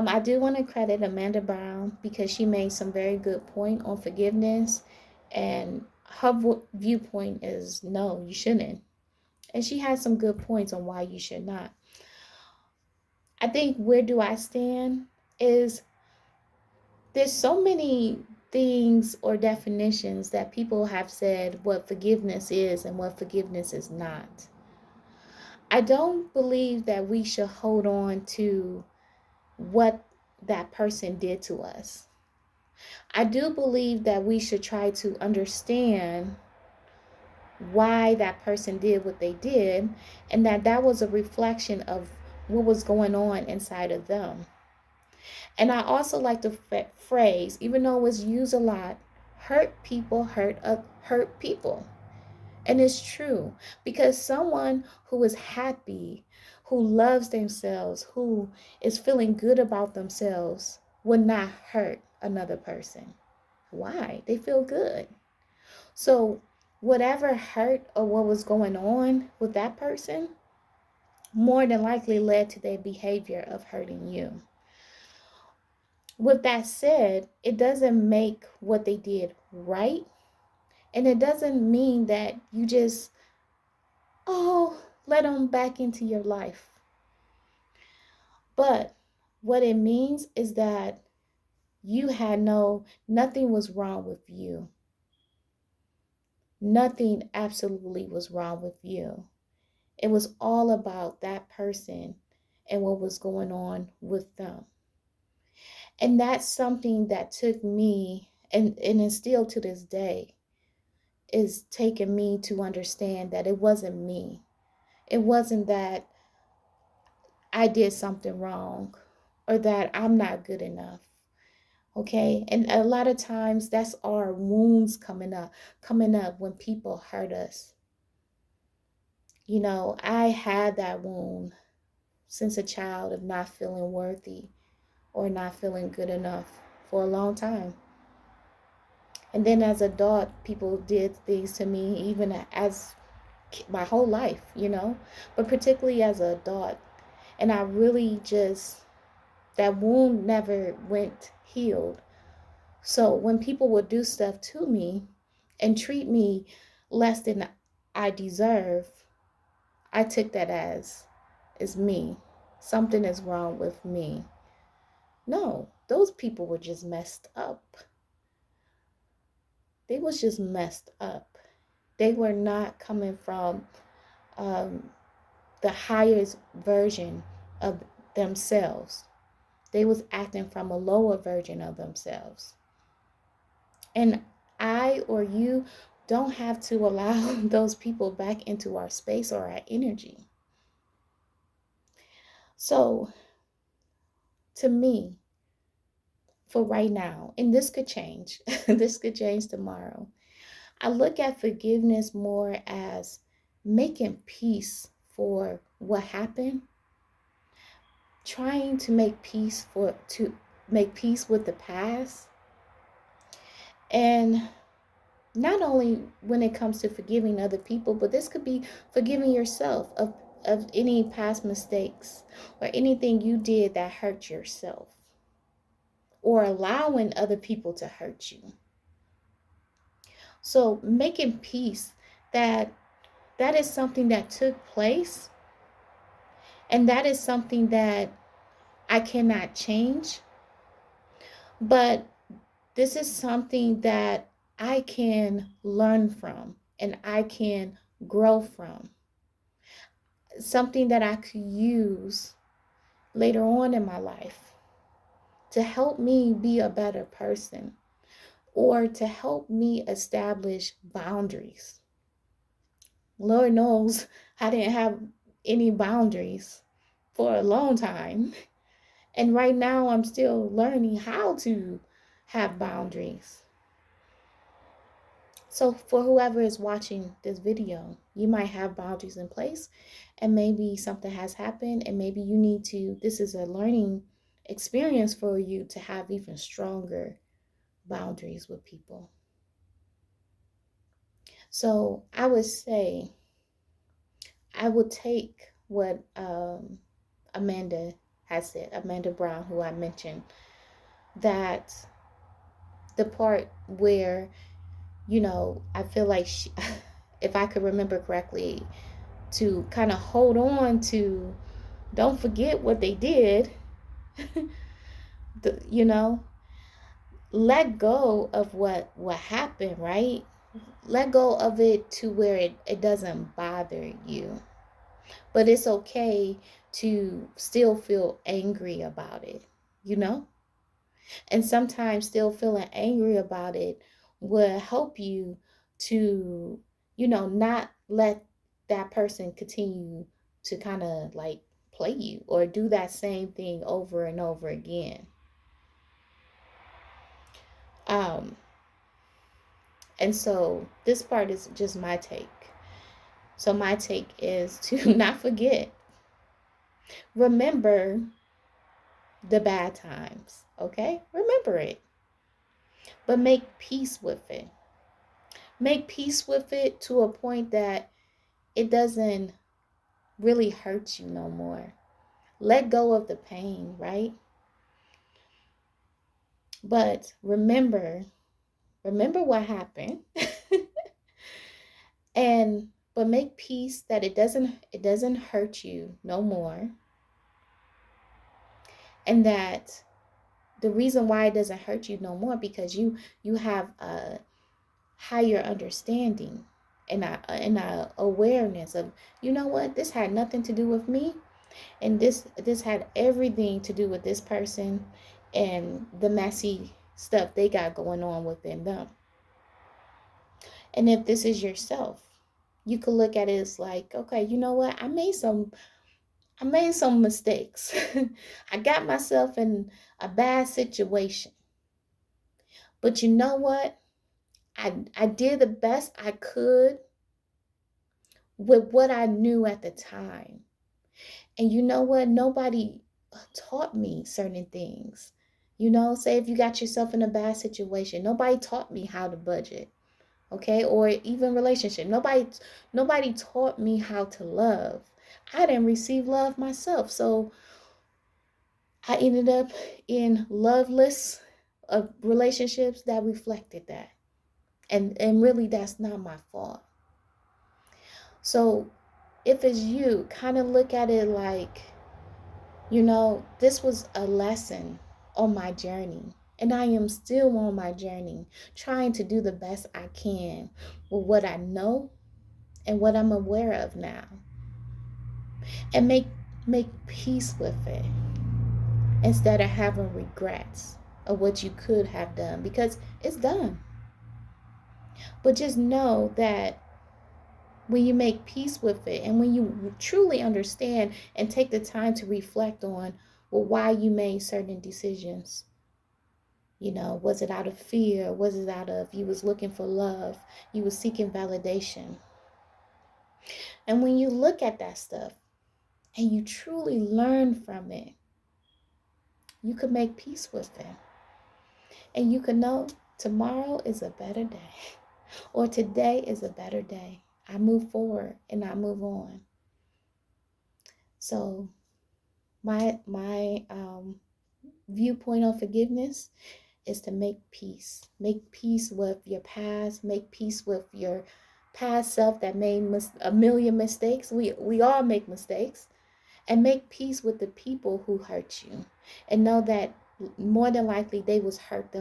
I do want to credit Amanda Brown because she made some very good point on forgiveness, and her viewpoint is no, you shouldn't. And she has some good points on why you should not. I think where do I stand is there's so many things or definitions that people have said what forgiveness is and what forgiveness is not. I don't believe that we should hold on to what that person did to us. I do believe that we should try to understand why that person did what they did, and that that was a reflection of what was going on inside of them. And I also like the phrase, even though it's used a lot, hurt people hurt people. And it's true because someone who is happy, who loves themselves, who is feeling good about themselves would not hurt another person. Why? They feel good. So, whatever hurt or what was going on with that person more than likely led to their behavior of hurting you. With that said, it doesn't make what they did right. And it doesn't mean that you just, oh, let them back into your life. But what it means is that you had nothing was wrong with you. Nothing absolutely was wrong with you. It was all about that person and what was going on with them. And that's something that took me and is still to this day is taking me to understand that it wasn't me. It wasn't that I did something wrong or that I'm not good enough. Okay? And a lot of times that's our wounds coming up when people hurt us. You know, I had that wound since a child of not feeling worthy or not feeling good enough for a long time. And then as an adult, people did things to me even as my whole life, you know, but particularly as an adult. And I really just, that wound never went healed. So when people would do stuff to me and treat me less than I deserve, I took that as is me. Something is wrong with me. No, those people were just messed up. They was just messed up. They were not coming from um, the highest version of themselves. They was acting from a lower version of themselves. And I or you don't have to allow those people back into our space or our energy. So, to me, for right now, and this could change, this could change tomorrow. I look at forgiveness more as making peace for what happened, trying to make peace with the past, and not only when it comes to forgiving other people, but this could be forgiving yourself of any past mistakes or anything you did that hurt yourself or allowing other people to hurt you. So making peace that that is something that took place, and that is something that I cannot change, but this is something that I can learn from and I can grow from. Something that I could use later on in my life to help me be a better person or to help me establish boundaries. Lord knows I didn't have any boundaries for a long time. And right now I'm still learning how to have boundaries. So for whoever is watching this video, you might have boundaries in place and maybe something has happened and maybe you need to, this is a learning experience for you to have even stronger boundaries with people. So I would say I would take what Amanda has said, Amanda Brown, who I mentioned, that the part where, I feel like if I could remember correctly, to kind of hold on to, don't forget what they did, the, let go of what happened, right? Let go of it to where it doesn't bother you. But it's okay to still feel angry about it, you know? And sometimes still feeling angry about it will help you to, not let that person continue to kind of like play you or do that same thing over and over again. Um, and so this part is just my take. So my take is to not forget. Remember the bad times, okay? Remember it. But make peace with it. Make peace with it to a point that it doesn't really hurt you no more. Let go of the pain, right? But remember what happened. and but make peace that it doesn't hurt you no more. And that the reason why it doesn't hurt you no more, because you have a higher understanding and a awareness of, what, this had nothing to do with me, and this had everything to do with this person and the messy stuff they got going on within them. And if this is yourself, you could look at it as like, okay, you know what, I made some mistakes. I got myself in a bad situation, but you know what, I did the best I could with what I knew at the time. And you know what? Nobody taught me certain things. Say if you got yourself in a bad situation, nobody taught me how to budget, okay? Or even relationship. Nobody taught me how to love. I didn't receive love myself. So I ended up in loveless relationships that reflected that. And really that's not my fault. So if it's you, kind of look at it like, this was a lesson on my journey. And I am still on my journey, trying to do the best I can with what I know and what I'm aware of now. And make peace with it instead of having regrets of what you could have done, because it's done. But just know that when you make peace with it and when you truly understand and take the time to reflect on, well, why you made certain decisions. Was it out of fear? Was it out of you was looking for love? You was seeking validation. And when you look at that stuff and you truly learn from it, you can make peace with it. And you can know tomorrow is a better day, or today is a better day. I move forward and I move on. So my viewpoint on forgiveness is to make peace. Make peace with your past. Make peace with your past self that made a million mistakes. We all make mistakes. And make peace with the people who hurt you. And know that more than likely they was hurt themselves.